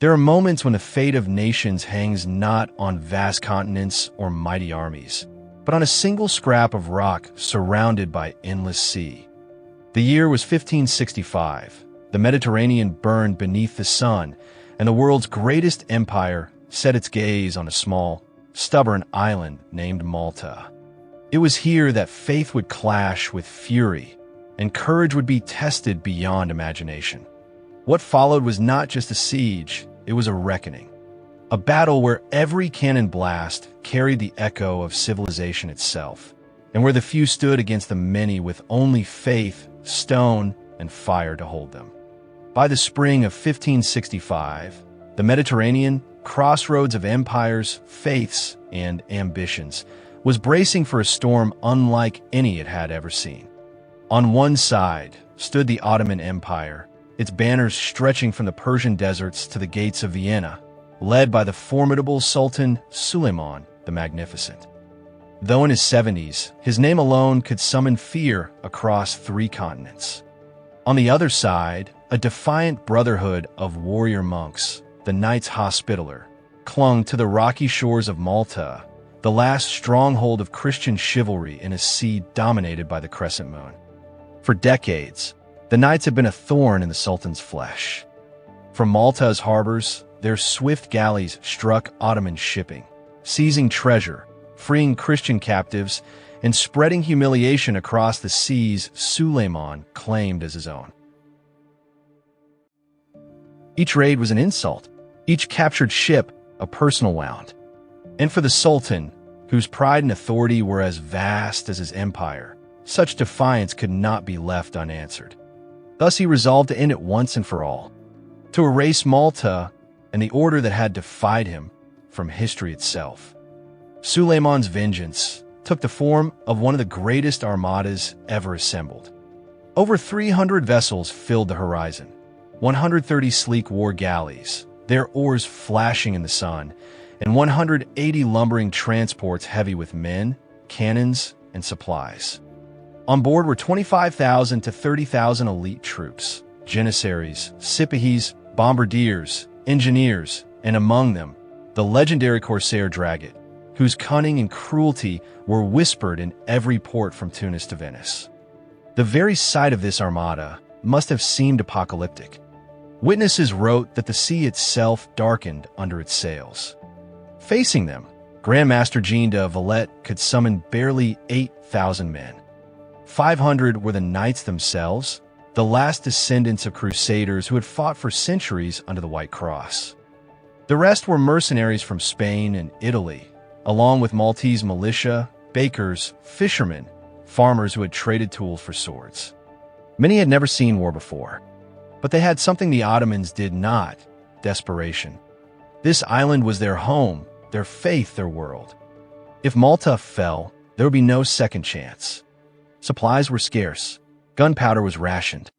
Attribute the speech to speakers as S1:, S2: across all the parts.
S1: There are moments when the fate of nations hangs not on vast continents or mighty armies, but on a single scrap of rock surrounded by endless sea. The year was 1565. The Mediterranean burned beneath the sun, and the world's greatest empire set its gaze on a small, stubborn island named Malta. It was here that faith would clash with fury, and courage would be tested beyond imagination. What followed was not just a siege, it was a reckoning. A battle where every cannon blast carried the echo of civilization itself, and where the few stood against the many with only faith, stone, and fire to hold them. By the spring of 1565, the Mediterranean, crossroads of empires, faiths, and ambitions, was bracing for a storm unlike any it had ever seen. On one side stood the Ottoman Empire, its banners stretching from the Persian deserts to the gates of Vienna, led by the formidable Sultan Suleiman the Magnificent. Though in his 70s, his name alone could summon fear across 3 continents. On the other side, a defiant brotherhood of warrior monks, the Knights Hospitaller, clung to the rocky shores of Malta, the last stronghold of Christian chivalry in a sea dominated by the crescent moon. For decades, the Knights had been a thorn in the Sultan's flesh. From Malta's harbors, their swift galleys struck Ottoman shipping, seizing treasure, freeing Christian captives, and spreading humiliation across the seas Suleiman claimed as his own. Each raid was an insult, each captured ship a personal wound. And for the Sultan, whose pride and authority were as vast as his empire, such defiance could not be left unanswered. Thus he resolved to end it once and for all, to erase Malta and the order that had defied him from history itself. Suleiman's vengeance took the form of one of the greatest armadas ever assembled. Over 300 vessels filled the horizon, 130 sleek war galleys, their oars flashing in the sun, and 180 lumbering transports heavy with men, cannons, and supplies. On board were 25,000 to 30,000 elite troops, janissaries, sipahis, bombardiers, engineers, and among them, the legendary corsair Dragut, whose cunning and cruelty were whispered in every port from Tunis to Venice. The very sight of this armada must have seemed apocalyptic. Witnesses wrote that the sea itself darkened under its sails. Facing them, Grandmaster Jean de Valette could summon barely 8,000 men. 500 were the knights themselves, the last descendants of crusaders who had fought for centuries under the White Cross. The rest were mercenaries from Spain and Italy, along with Maltese militia, bakers, fishermen, farmers who had traded tools for swords. Many had never seen war before, but they had something the Ottomans did not: desperation. This island was their home, their faith, their world. If Malta fell, there would be no second chance. Supplies were scarce. Gunpowder was rationed.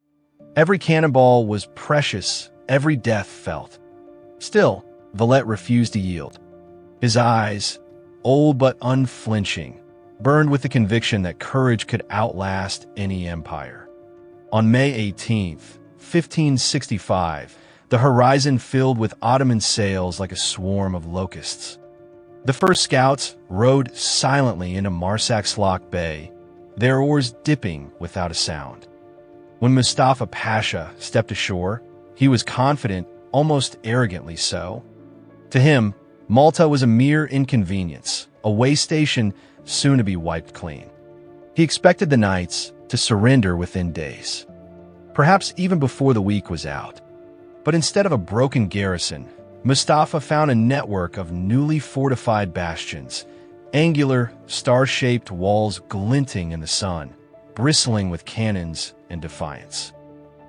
S1: Every cannonball was precious, every death felt. Still, Valette refused to yield. His eyes, old but unflinching, burned with the conviction that courage could outlast any empire. On May 18th, 1565, the horizon filled with Ottoman sails like a swarm of locusts. The first scouts rowed silently into Marsaxlokk Bay, their oars dipping without a sound. When Mustafa Pasha stepped ashore, he was confident, almost arrogantly so. To him, Malta was a mere inconvenience, a way station soon to be wiped clean. He expected the knights to surrender within days, perhaps even before the week was out. But instead of a broken garrison, Mustafa found a network of newly fortified bastions, angular, star-shaped walls glinting in the sun, bristling with cannons and defiance.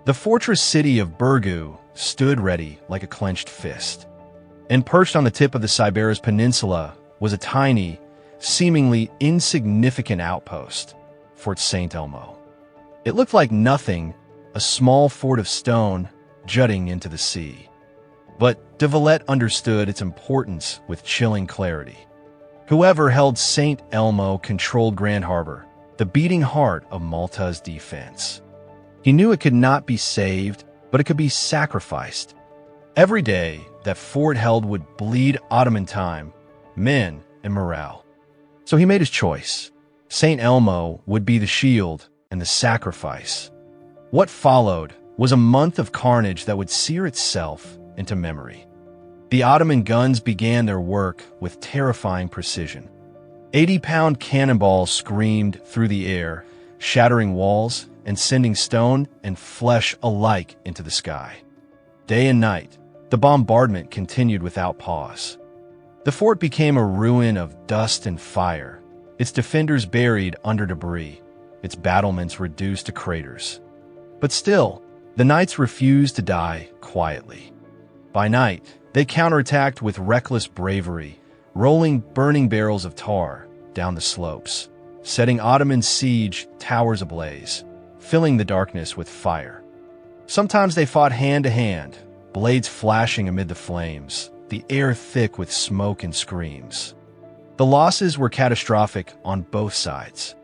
S1: The fortress city of Birgu stood ready like a clenched fist. And perched on the tip of the Sybaris Peninsula was a tiny, seemingly insignificant outpost, Fort St. Elmo. It looked like nothing, a small fort of stone jutting into the sea. But de Valette understood its importance with chilling clarity. Whoever held St. Elmo controlled Grand Harbor, the beating heart of Malta's defense. He knew it could not be saved, but it could be sacrificed. Every day, that fort held would bleed Ottoman time, men, and morale. So he made his choice. St. Elmo would be the shield and the sacrifice. What followed was a month of carnage that would sear itself into memory. The Ottoman guns began their work with terrifying precision. 80-pound cannonballs screamed through the air, shattering walls and sending stone and flesh alike into the sky. Day and night, the bombardment continued without pause. The fort became a ruin of dust and fire, its defenders buried under debris, its battlements reduced to craters. But still, the knights refused to die quietly. By night, they counterattacked with reckless bravery, rolling burning barrels of tar down the slopes, setting Ottoman siege towers ablaze, filling the darkness with fire. Sometimes they fought hand to hand, blades flashing amid the flames, the air thick with smoke and screams. The losses were catastrophic on both sides.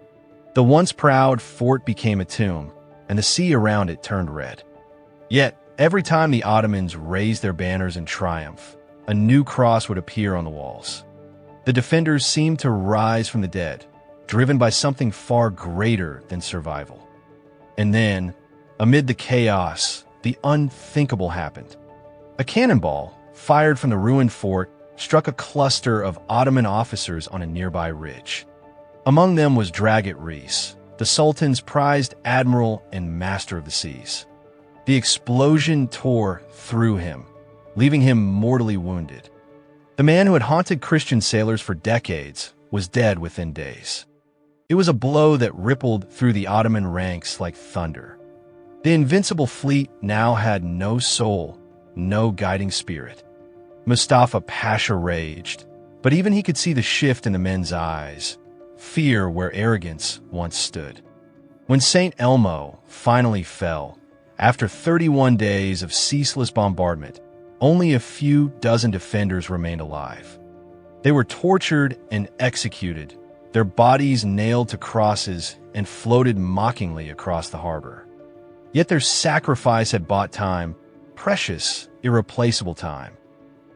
S1: The once proud fort became a tomb, and the sea around it turned red. Yet, every time the Ottomans raised their banners in triumph, a new cross would appear on the walls. The defenders seemed to rise from the dead, driven by something far greater than survival. And then, amid the chaos, the unthinkable happened. A cannonball, fired from the ruined fort, struck a cluster of Ottoman officers on a nearby ridge. Among them was Dragut Reis, the Sultan's prized admiral and master of the seas. The explosion tore through him, leaving him mortally wounded. The man who had haunted Christian sailors for decades was dead within days. It was a blow that rippled through the Ottoman ranks like thunder. The invincible fleet now had no soul, no guiding spirit. Mustafa Pasha raged, but even he could see the shift in the men's eyes, fear where arrogance once stood. When St. Elmo finally fell, after 31 days of ceaseless bombardment, only a few dozen defenders remained alive. They were tortured and executed, their bodies nailed to crosses and floated mockingly across the harbor. Yet their sacrifice had bought time, precious, irreplaceable time.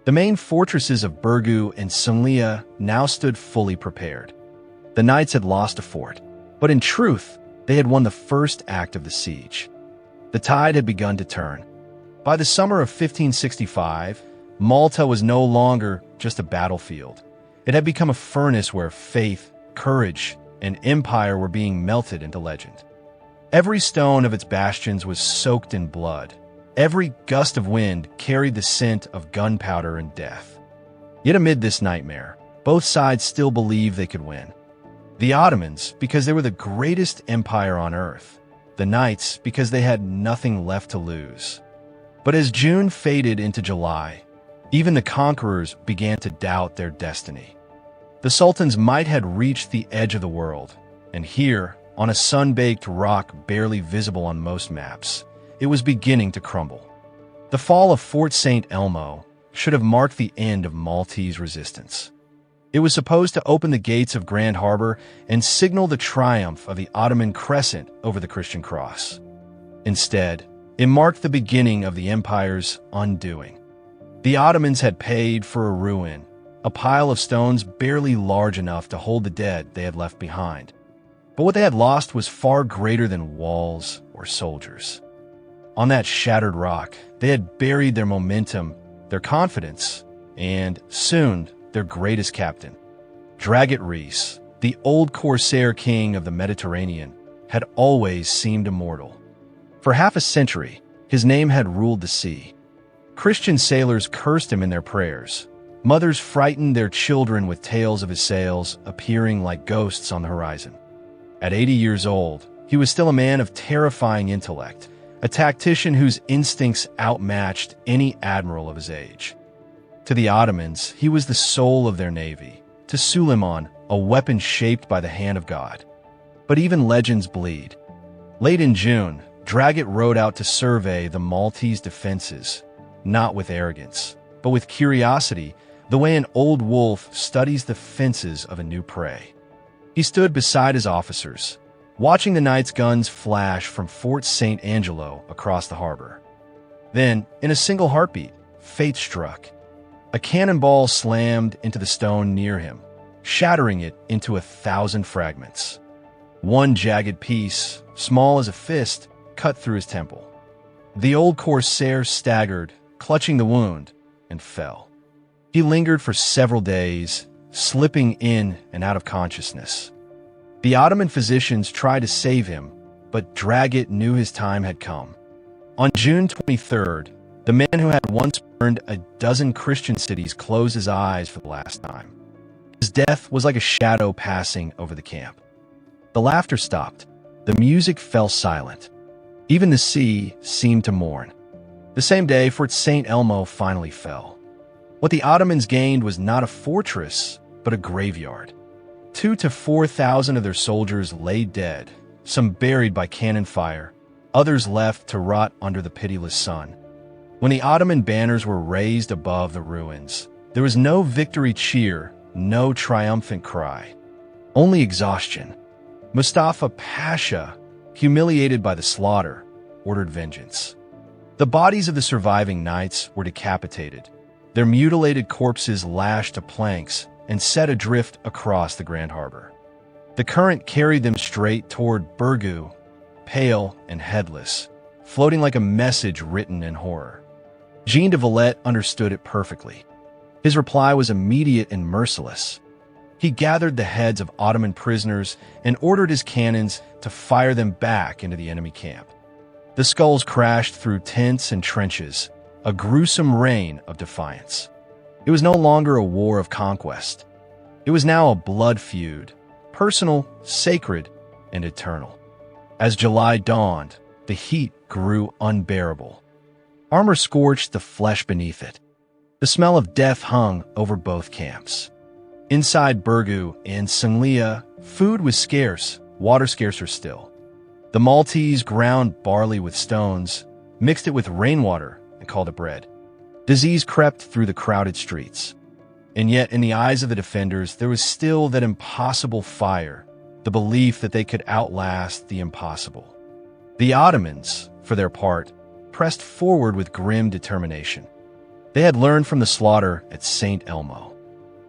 S1: The main fortresses of Birgu and Senglea now stood fully prepared. The knights had lost a fort, but in truth, they had won the first act of the siege. The tide had begun to turn. By the summer of 1565, Malta was no longer just a battlefield. It had become a furnace where faith, courage, and empire were being melted into legend. Every stone of its bastions was soaked in blood. Every gust of wind carried the scent of gunpowder and death. Yet amid this nightmare, both sides still believed they could win. The Ottomans, because they were the greatest empire on earth. The Knights, because they had nothing left to lose. But as June faded into July, even the conquerors began to doubt their destiny. The Sultan's might had reached the edge of the world, and here, on a sun-baked rock barely visible on most maps, it was beginning to crumble. The fall of Fort St. Elmo should have marked the end of Maltese resistance. It was supposed to open the gates of Grand Harbor and signal the triumph of the Ottoman crescent over the Christian cross. Instead, it marked the beginning of the empire's undoing. The Ottomans had paid for a ruin, a pile of stones barely large enough to hold the dead they had left behind. But what they had lost was far greater than walls or soldiers. On that shattered rock, they had buried their momentum, their confidence, and, soon, their greatest captain. Dragut Reis, the old corsair king of the Mediterranean, had always seemed immortal. For half a century, his name had ruled the sea. Christian sailors cursed him in their prayers. Mothers frightened their children with tales of his sails appearing like ghosts on the horizon. At 80 years old, he was still a man of terrifying intellect, a tactician whose instincts outmatched any admiral of his age. To the Ottomans, he was the soul of their navy. To Suleiman, a weapon shaped by the hand of God. But even legends bleed. Late in June, Dragut rode out to survey the Maltese defenses, not with arrogance, but with curiosity, the way an old wolf studies the fences of a new prey. He stood beside his officers, watching the knights' guns flash from Fort St. Angelo across the harbor. Then, in a single heartbeat, fate struck. A cannonball slammed into the stone near him, shattering it into 1,000 fragments. One jagged piece, small as a fist, cut through his temple. The old corsair staggered, clutching the wound, and fell. He lingered for several days, slipping in and out of consciousness. The Ottoman physicians tried to save him, but Dragut knew his time had come. On June 23rd, the man who had once burned a dozen Christian cities closed his eyes for the last time. His death was like a shadow passing over the camp. The laughter stopped. The music fell silent. Even the sea seemed to mourn. The same day, Fort St. Elmo finally fell. What the Ottomans gained was not a fortress, but a graveyard. 2,000 to 4,000 of their soldiers lay dead, some buried by cannon fire, others left to rot under the pitiless sun. When the Ottoman banners were raised above the ruins, there was no victory cheer, no triumphant cry. Only exhaustion. Mustafa Pasha, humiliated by the slaughter, ordered vengeance. The bodies of the surviving knights were decapitated, their mutilated corpses lashed to planks and set adrift across the Grand Harbor. The current carried them straight toward Birgu, pale and headless, floating like a message written in horror. Jean de Valette understood it perfectly. His reply was immediate and merciless. He gathered the heads of Ottoman prisoners and ordered his cannons to fire them back into the enemy camp. The skulls crashed through tents and trenches, a gruesome reign of defiance. It was no longer a war of conquest. It was now a blood feud, personal, sacred, and eternal. As July dawned, the heat grew unbearable. Armor scorched the flesh beneath it. The smell of death hung over both camps. Inside Birgu and Senglea, food was scarce, water scarcer still. The Maltese ground barley with stones, mixed it with rainwater, and called it bread. Disease crept through the crowded streets. And yet, in the eyes of the defenders, there was still that impossible fire, the belief that they could outlast the impossible. The Ottomans, for their part, pressed forward with grim determination. They had learned from the slaughter at St. Elmo.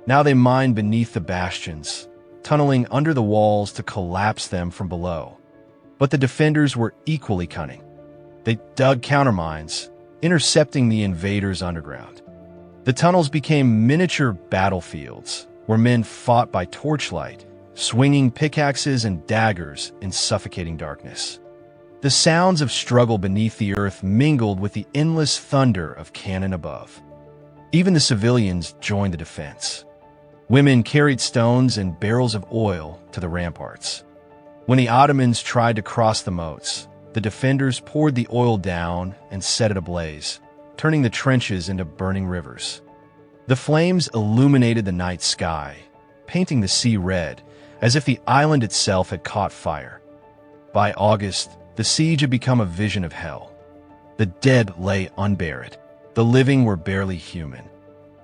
S1: Now they mined beneath the bastions, tunneling under the walls to collapse them from below. But the defenders were equally cunning. They dug countermines, intercepting the invaders underground. The tunnels became miniature battlefields, where men fought by torchlight, swinging pickaxes and daggers in suffocating darkness. The sounds of struggle beneath the earth mingled with the endless thunder of cannon above. Even the civilians joined the defense. Women carried stones and barrels of oil to the ramparts. When the Ottomans tried to cross the moats, the defenders poured the oil down and set it ablaze, turning the trenches into burning rivers. The flames illuminated the night sky, painting the sea red, as if the island itself had caught fire. By August, the siege had become a vision of hell. The dead lay unburied. The living were barely human.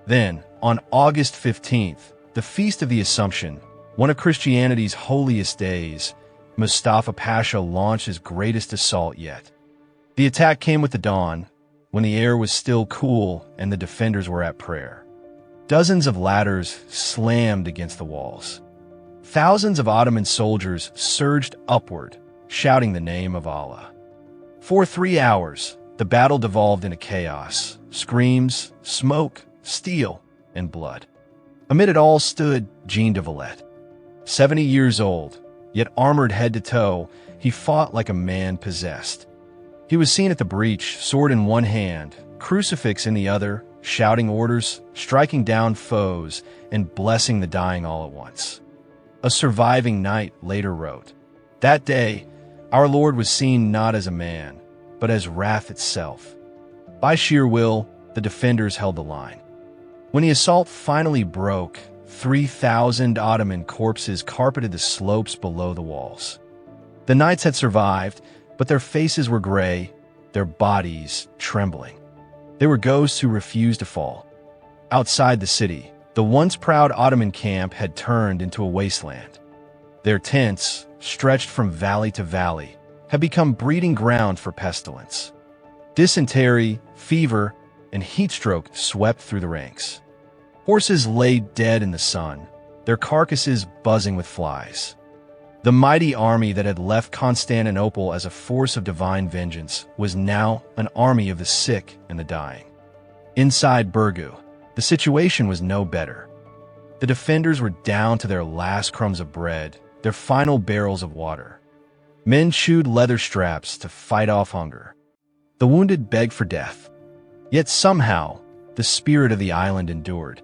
S1: Then, on August 15th, the Feast of the Assumption, one of Christianity's holiest days, Mustafa Pasha launched his greatest assault yet. The attack came with the dawn, when the air was still cool and the defenders were at prayer. Dozens of ladders slammed against the walls. Thousands of Ottoman soldiers surged upward, shouting the name of Allah. For 3 hours, the battle devolved into chaos, screams, smoke, steel, and blood. Amid it all stood Jean de Valette. 70 years old, yet armored head to toe, he fought like a man possessed. He was seen at the breach, sword in one hand, crucifix in the other, shouting orders, striking down foes, and blessing the dying all at once. A surviving knight later wrote, "That day, our Lord was seen not as a man, but as wrath itself. By sheer will, the defenders held the line. When the assault finally broke, 3,000 Ottoman corpses carpeted the slopes below the walls. The knights had survived, but their faces were gray, their bodies trembling. They were ghosts who refused to fall. Outside the city, the once proud Ottoman camp had turned into a wasteland. Their tents, stretched from valley to valley, had become breeding ground for pestilence. Dysentery, fever, and heatstroke swept through the ranks. Horses lay dead in the sun, their carcasses buzzing with flies. The mighty army that had left Constantinople as a force of divine vengeance was now an army of the sick and the dying. Inside Birgu, the situation was no better. The defenders were down to their last crumbs of bread, their final barrels of water. Men chewed leather straps to fight off hunger. The wounded begged for death. Yet somehow, the spirit of the island endured.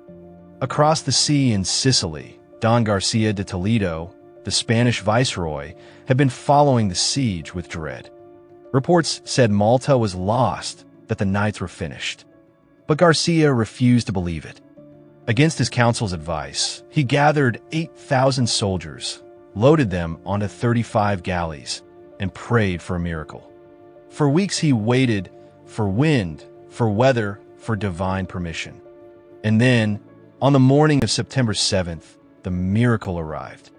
S1: Across the sea in Sicily, Don Garcia de Toledo, the Spanish viceroy, had been following the siege with dread. Reports said Malta was lost, that the knights were finished. But Garcia refused to believe it. Against his counsel's advice, he gathered 8,000 soldiers, loaded them onto 35 galleys, and prayed for a miracle. For weeks he waited for wind, for weather, for divine permission. And then, on the morning of September 7th, the miracle arrived.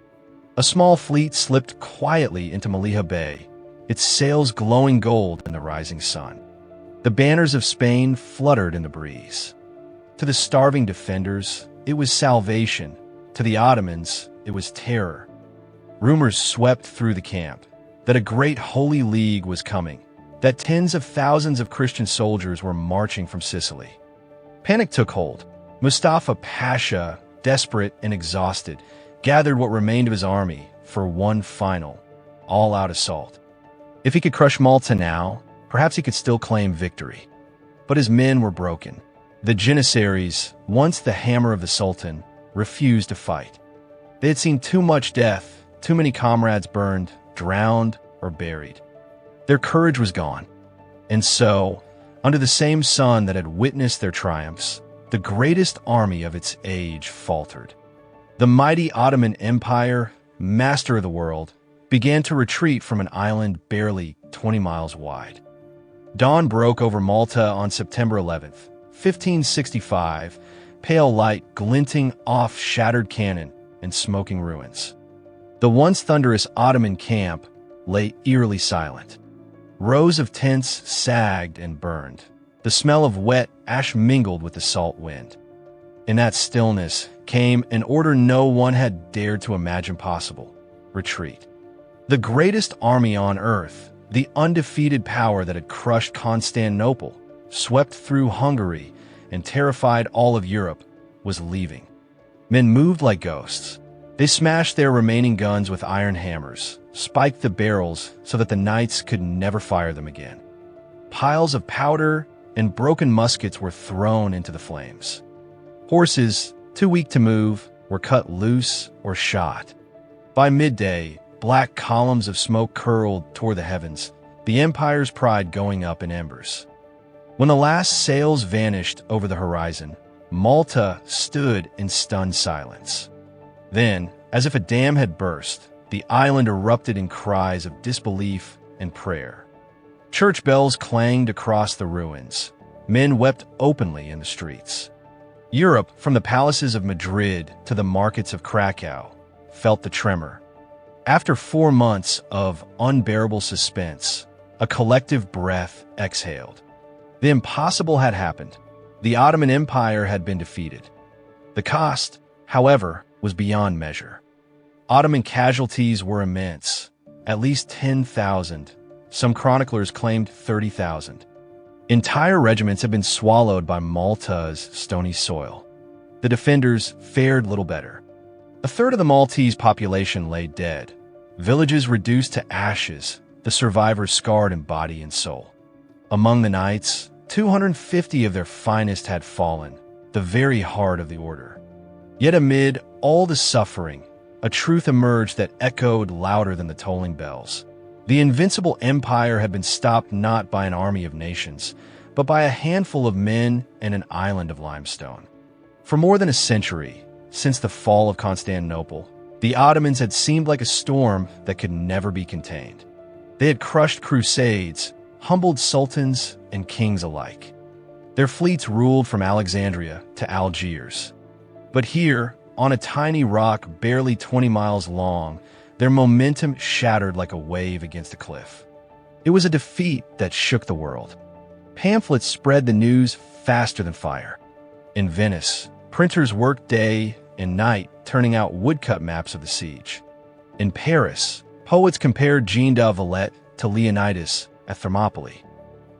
S1: A small fleet slipped quietly into Melilla Bay, its sails glowing gold in the rising sun. The banners of Spain fluttered in the breeze. To the starving defenders, it was salvation. To the Ottomans, it was terror. Rumors swept through the camp that a great holy league was coming, that tens of thousands of Christian soldiers were marching from Sicily. Panic took hold. Mustafa Pasha, desperate and exhausted, gathered what remained of his army for one final, all-out assault. If he could crush Malta now, perhaps he could still claim victory. But his men were broken. The Janissaries, once the hammer of the Sultan, refused to fight. They had seen too much death, too many comrades burned, drowned, or buried. Their courage was gone. And so, under the same sun that had witnessed their triumphs, the greatest army of its age faltered. The mighty Ottoman Empire, master of the world, began to retreat from an island barely 20 miles wide. Dawn broke over Malta on September 11th, 1565, pale light glinting off shattered cannon and smoking ruins. The once thunderous Ottoman camp lay eerily silent. Rows of tents sagged and burned. The smell of wet ash mingled with the salt wind. In that stillness came an order no one had dared to imagine possible: retreat. The greatest army on earth, the undefeated power that had crushed Constantinople, swept through Hungary, and terrified all of Europe, was leaving. Men moved like ghosts. They smashed their remaining guns with iron hammers, spiked the barrels so that the knights could never fire them again. Piles of powder and broken muskets were thrown into the flames. Horses, too weak to move, were cut loose or shot. By midday, black columns of smoke curled toward the heavens, the empire's pride going up in embers. When the last sails vanished over the horizon, Malta stood in stunned silence. Then, as if a dam had burst, the island erupted in cries of disbelief and prayer. Church bells clanged across the ruins. Men wept openly in the streets. Europe, from the palaces of Madrid to the markets of Krakow, felt the tremor. After 4 months of unbearable suspense, a collective breath exhaled. The impossible had happened. The Ottoman Empire had been defeated. The cost, however, was beyond measure. Ottoman casualties were immense, at least 10,000. Some chroniclers claimed 30,000. Entire regiments had been swallowed by Malta's stony soil. The defenders fared little better. A third of the Maltese population lay dead, villages reduced to ashes, the survivors scarred in body and soul. Among the knights, 250 of their finest had fallen, the very heart of the order. Yet amid all the suffering, a truth emerged that echoed louder than the tolling bells. The invincible empire had been stopped not by an army of nations, but by a handful of men and an island of limestone. For more than a century, since the fall of Constantinople, the Ottomans had seemed like a storm that could never be contained. They had crushed crusades, humbled sultans and kings alike. Their fleets ruled from Alexandria to Algiers. But here, on a tiny rock barely 20 miles long, their momentum shattered like a wave against a cliff. It was a defeat that shook the world. Pamphlets spread the news faster than fire. In Venice, printers worked day and night turning out woodcut maps of the siege. In Paris, poets compared Jean de Valette to Leonidas at Thermopylae.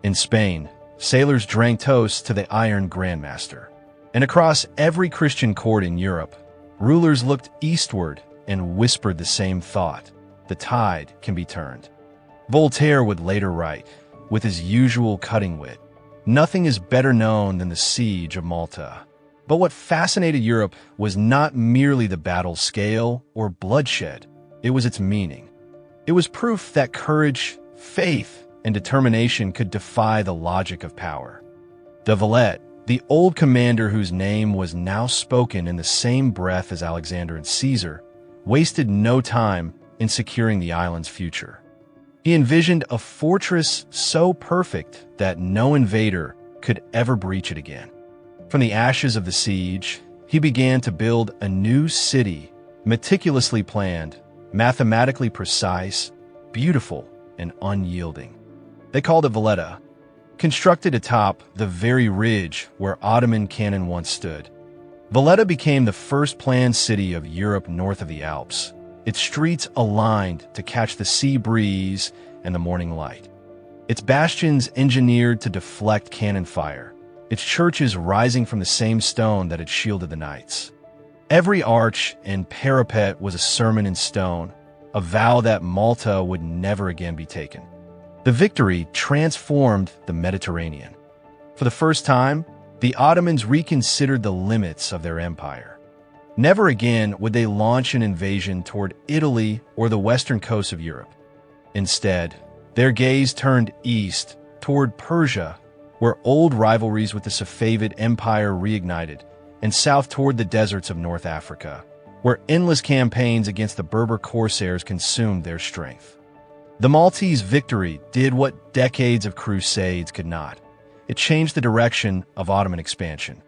S1: In Spain, sailors drank toasts to the Iron Grandmaster. And across every Christian court in Europe, rulers looked eastward and whispered the same thought: the tide can be turned. Voltaire would later write, with his usual cutting wit, "Nothing is better known than the Siege of Malta." But what fascinated Europe was not merely the battle's scale or bloodshed, it was its meaning. It was proof that courage, faith, and determination could defy the logic of power. De Valette, the old commander whose name was now spoken in the same breath as Alexander and Caesar, wasted no time in securing the island's future. He envisioned a fortress so perfect that no invader could ever breach it again. From the ashes of the siege, he began to build a new city, meticulously planned, mathematically precise, beautiful, and unyielding. They called it Valletta, constructed atop the very ridge where Ottoman cannon once stood. Valletta became the first planned city of Europe north of the Alps, its streets aligned to catch the sea breeze and the morning light, its bastions engineered to deflect cannon fire, its churches rising from the same stone that had shielded the knights. Every arch and parapet was a sermon in stone, a vow that Malta would never again be taken. The victory transformed the Mediterranean. For the first time, the Ottomans reconsidered the limits of their empire. Never again would they launch an invasion toward Italy or the western coast of Europe. Instead, their gaze turned east toward Persia, where old rivalries with the Safavid Empire reignited, and south toward the deserts of North Africa, where endless campaigns against the Berber corsairs consumed their strength. The Maltese victory did what decades of crusades could not. It changed the direction of Ottoman expansion.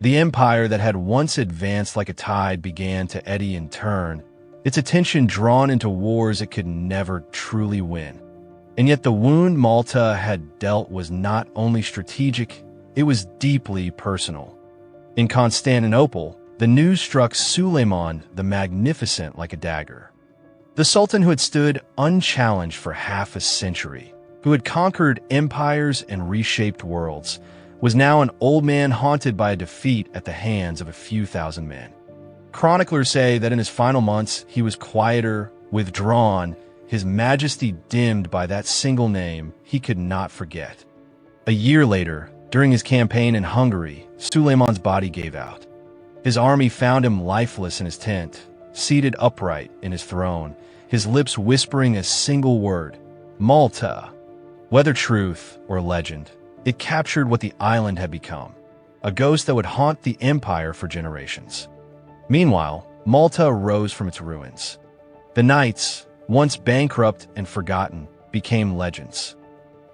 S1: The empire that had once advanced like a tide began to eddy and turn, its attention drawn into wars it could never truly win. And yet the wound Malta had dealt was not only strategic, it was deeply personal. In Constantinople, the news struck Suleiman the Magnificent like a dagger. The Sultan who had stood unchallenged for half a century, who had conquered empires and reshaped worlds, was now an old man haunted by a defeat at the hands of a few thousand men. Chroniclers say that in his final months he was quieter, withdrawn, his majesty dimmed by that single name he could not forget. A year later, during his campaign in Hungary, Suleiman's body gave out. His army found him lifeless in his tent, seated upright in his throne, his lips whispering a single word: Malta. Whether truth or legend, it captured what the island had become, a ghost that would haunt the empire for generations. Meanwhile, Malta rose from its ruins. The knights, once bankrupt and forgotten, became legends.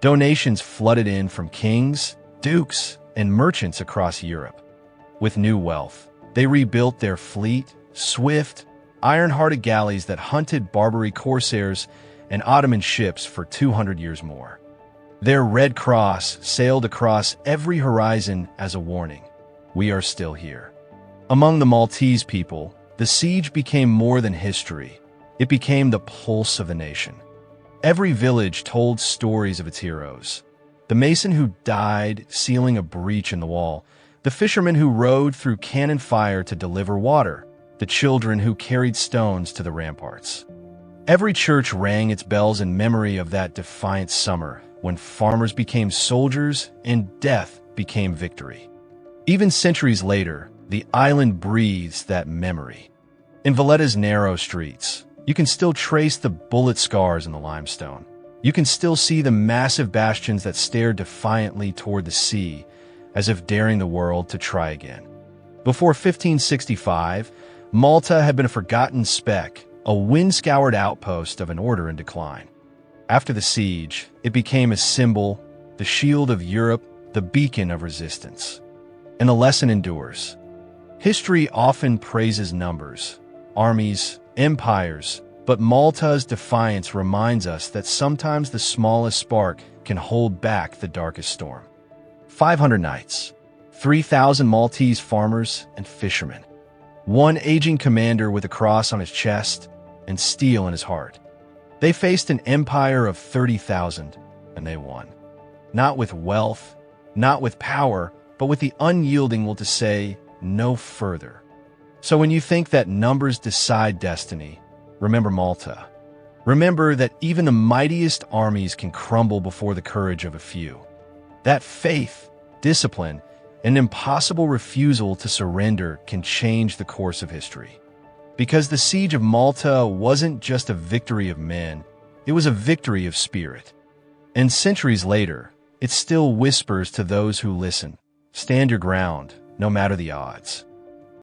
S1: Donations flooded in from kings, dukes, and merchants across Europe. With new wealth, they rebuilt their fleet, swift, iron-hearted galleys that hunted Barbary corsairs and Ottoman ships for 200 years more. Their Red Cross sailed across every horizon as a warning: we are still here. Among the Maltese people, the siege became more than history. It became the pulse of the nation. Every village told stories of its heroes. The mason who died sealing a breach in the wall, the fisherman who rowed through cannon fire to deliver water, the children who carried stones to the ramparts. Every church rang its bells in memory of that defiant summer when farmers became soldiers and death became victory. Even centuries later, the island breathes that memory. In Valletta's narrow streets, you can still trace the bullet scars in the limestone. You can still see the massive bastions that stare defiantly toward the sea, as if daring the world to try again. Before 1565, Malta had been a forgotten speck, a wind-scoured outpost of an order in decline. After the siege, it became a symbol, the shield of Europe, the beacon of resistance. And the lesson endures. History often praises numbers, armies, empires, but Malta's defiance reminds us that sometimes the smallest spark can hold back the darkest storm. 500 knights, 3,000 Maltese farmers and fishermen, one aging commander with a cross on his chest and steel in his heart. They faced an empire of 30,000, and they won. Not with wealth, not with power, but with the unyielding will to say no further. So when you think that numbers decide destiny, remember Malta. Remember that even the mightiest armies can crumble before the courage of a few. That faith, discipline, and impossible refusal to surrender can change the course of history. Because the Siege of Malta wasn't just a victory of men, it was a victory of spirit. And centuries later, it still whispers to those who listen, stand your ground, no matter the odds.